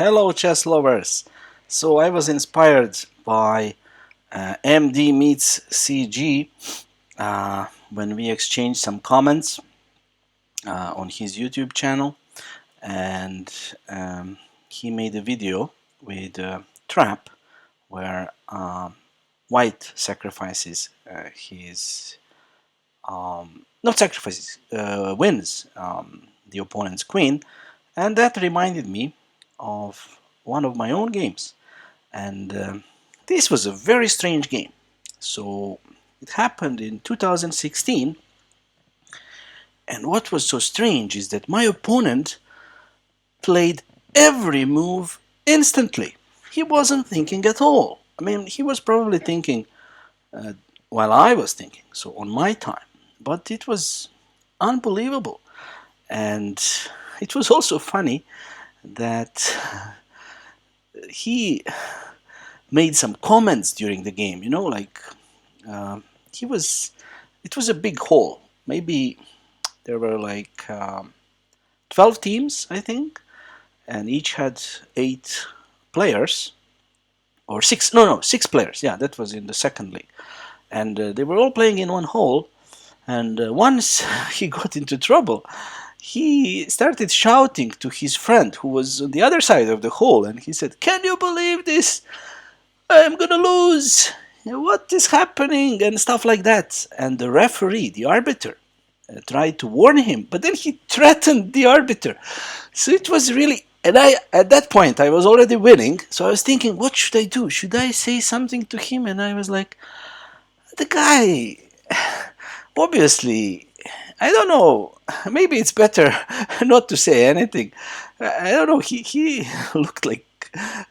Hello, chess lovers. So I was inspired by MDmeetsCG when we exchanged some comments on his YouTube channel, and he made a video with a trap where white sacrifices his not sacrifices wins the opponent's queen, and that reminded me of one of my own games. And this was a very strange game. So it happened in 2016, and what was so strange is that my opponent played every move instantly. He wasn't thinking at all. I mean, he was probably thinking uh, while I was thinking, so on my time. But it was unbelievable. And it was also funny that he made some comments during the game, like uh, he was, it was a big hall. Maybe there were like 12 teams, I think, and each had 8 players, or six, no, 6 players. Yeah, that was in the second league. And they were all playing in one hall. And once he got into trouble, he started shouting to his friend who was on the other side of the hall, and he said, "Can you believe this? I'm gonna lose. What is happening?" and stuff like that. And the referee, the arbiter, tried to warn him, but then he threatened the arbiter. So it was really, and at that point I was already winning, so I was thinking, what should I do? Should I say something to him? And I was like, the guy, obviously, I don't know, maybe it's better not to say anything. I don't know, he looked like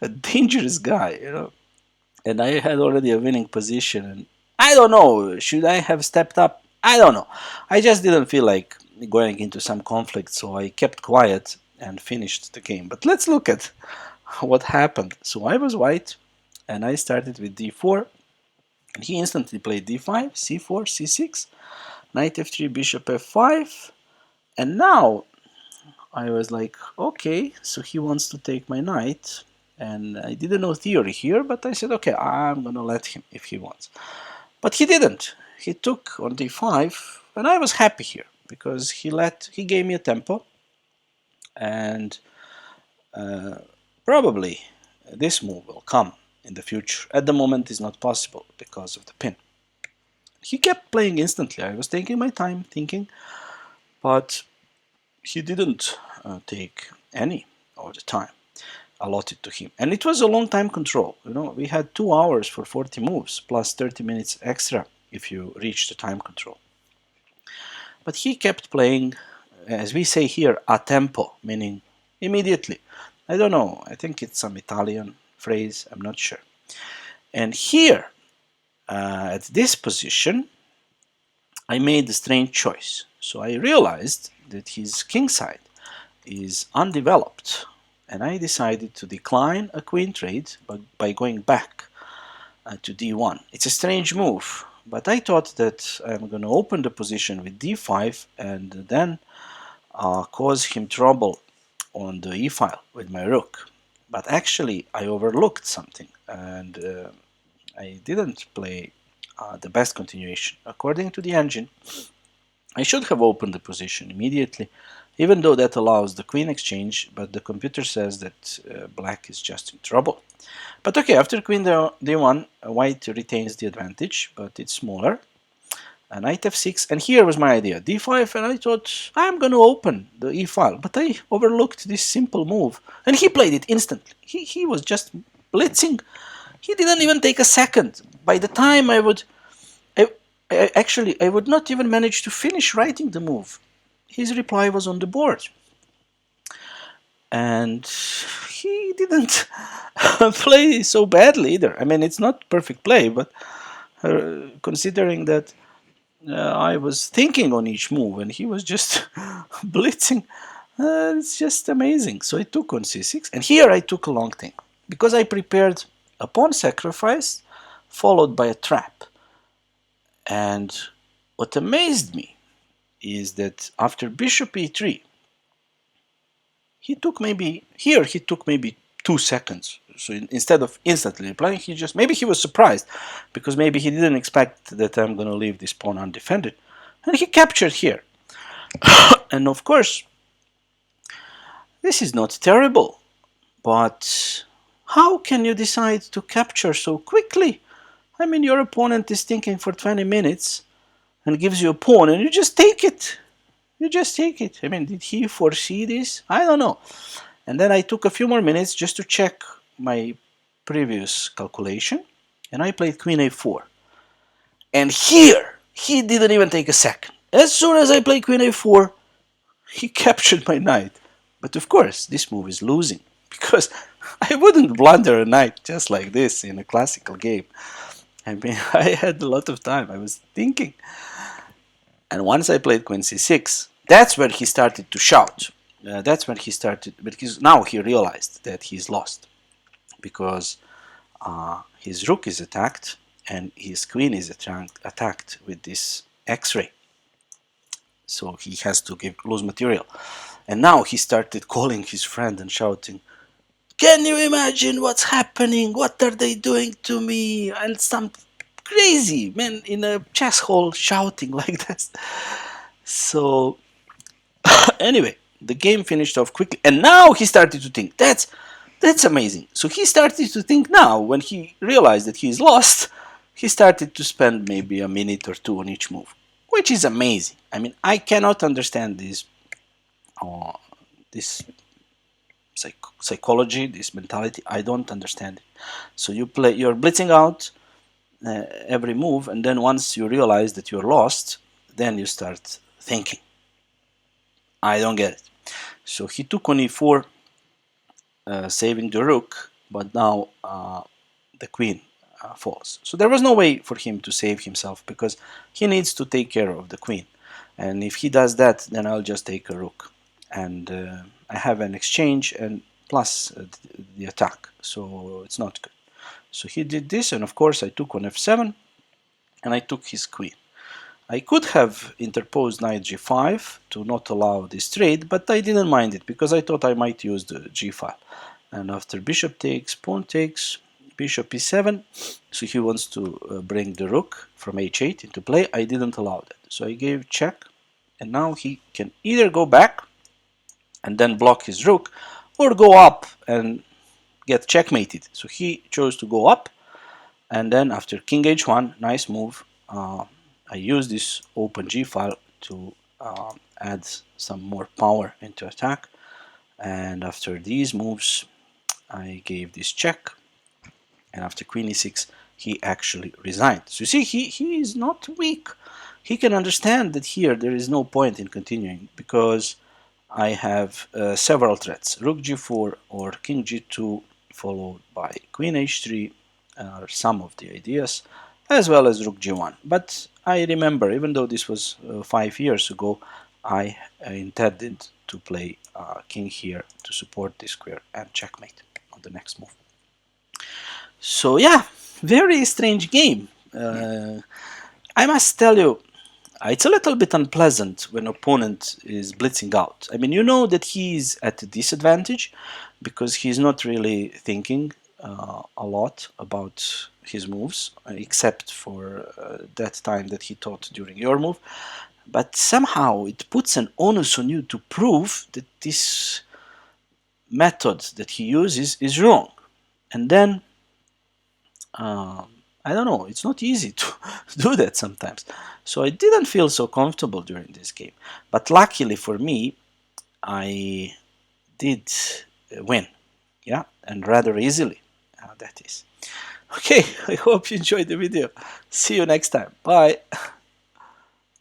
a dangerous guy. And I had already a winning position, and I don't know, should I have stepped up? I don't know. I just didn't feel like going into some conflict, so I kept quiet and finished the game. But let's look at what happened. So I was white, and I started with d4, and he instantly played d5, c4, c6, knight f3, bishop f5, and now I was like, okay, so he wants to take my knight, and I didn't know theory here, but I said, okay, I'm gonna let him if he wants. But he didn't. He took on d5, and I was happy here because he gave me a tempo, and probably this move will come in the future. At the moment, it's not possible because of the pin. He kept playing instantly. I was taking my time thinking, but he didn't take any of the time allotted to him. And it was a long time control. We had 2 hours for 40 moves plus 30 minutes extra if you reach the time control. But he kept playing, as we say here, a tempo, meaning immediately. I don't know, I think it's some Italian phrase, I'm not sure. And here, at this position, I made a strange choice. So I realized that his king side is undeveloped, and I decided to decline a queen trade by going back to d1. It's a strange move, but I thought that I'm going to open the position with d5 and then cause him trouble on the e file with my rook. But actually I overlooked something, and I didn't play the best continuation. According to the engine, I should have opened the position immediately, even though that allows the queen exchange, but the computer says that black is just in trouble. But okay, after queen d1, white retains the advantage, but it's smaller. Knight f6, and here was my idea, d5, and I thought I'm going to open the e file, but I overlooked this simple move, and he played it instantly. He was just blitzing. He didn't even take a second. By the time I would not even manage to finish writing the move. His reply was on the board. And he didn't play so badly either. I mean, it's not perfect play, but considering that I was thinking on each move and he was just blitzing, it's just amazing. So I took on c6, and here I took a long thing because I prepared a pawn sacrifice followed by a trap. And what amazed me is that after bishop e3, he took maybe 2 2 seconds. So instead of instantly replying, maybe he was surprised, because maybe he didn't expect that I'm going to leave this pawn undefended. And he captured here. And of course, this is not terrible, but how can you decide to capture so quickly? I mean, your opponent is thinking for 20 minutes and gives you a pawn, and you just take it. You just take it. I mean, did he foresee this? I don't know. And then I took a few more minutes just to check my previous calculation, and I played queen a4. And here, he didn't even take a second. As soon as I played queen a4, he captured my knight. But of course, this move is losing, because I wouldn't blunder a knight just like this in a classical game. I mean, I had a lot of time. I was thinking. And once I played queen c6, that's when he started to shout. That's when he started, because now he realized that he's lost, because his rook is attacked and his queen is attacked with this x-ray. So he has to lose material. And now he started calling his friend and shouting, "Can you imagine what's happening? What are they doing to me?" And some crazy man in a chess hall shouting like this. So anyway, the game finished off quickly, and now he started to think, that's amazing. So he started to think now, when he realized that he's lost, he started to spend maybe a minute or two on each move, which is amazing. I mean, I cannot understand this psychology, this mentality. I don't understand it. So you're blitzing out every move, and then once you realize that you're lost, then you start thinking. I don't get it. So he took on e4, saving the rook, but now the queen falls. So there was no way for him to save himself, because he needs to take care of the queen. And if he does that, then I'll just take a rook. And I have an exchange and plus the attack. So it's not good. So he did this, and of course I took on f7, and I took his queen. I could have interposed knight g5 to not allow this trade, but I didn't mind it, because I thought I might use the g file. And after bishop takes, pawn takes, bishop e7, so he wants to bring the rook from h8 into play. I didn't allow that. So I gave check, and now he can either go back and then block his rook, or go up and get checkmated. So he chose to go up, and then after king h1, nice move, I use this open g file to add some more power into attack. And after these moves, I gave this check, and after queen e6, he actually resigned. So you see, he is not weak. He can understand that here there is no point in continuing, because I have several threats. Rook g4 or king g2 followed by queen h3 are some of the ideas, as well as rook g1. But I remember, even though this was 5 years ago, I intended to play king here to support this square and checkmate on the next move. So yeah, very strange game. I must tell you, it's a little bit unpleasant when opponent is blitzing out. I mean, you know that he's at a disadvantage, because he's not really thinking a lot about his moves, except for that time that he thought during your move. But somehow it puts an onus on you to prove that this method that he uses is wrong. And then, I don't know, it's not easy to do that sometimes. So I didn't feel so comfortable during this game. But luckily for me, I did win. Yeah, and rather easily, that is. Okay, I hope you enjoyed the video. See you next time. Bye.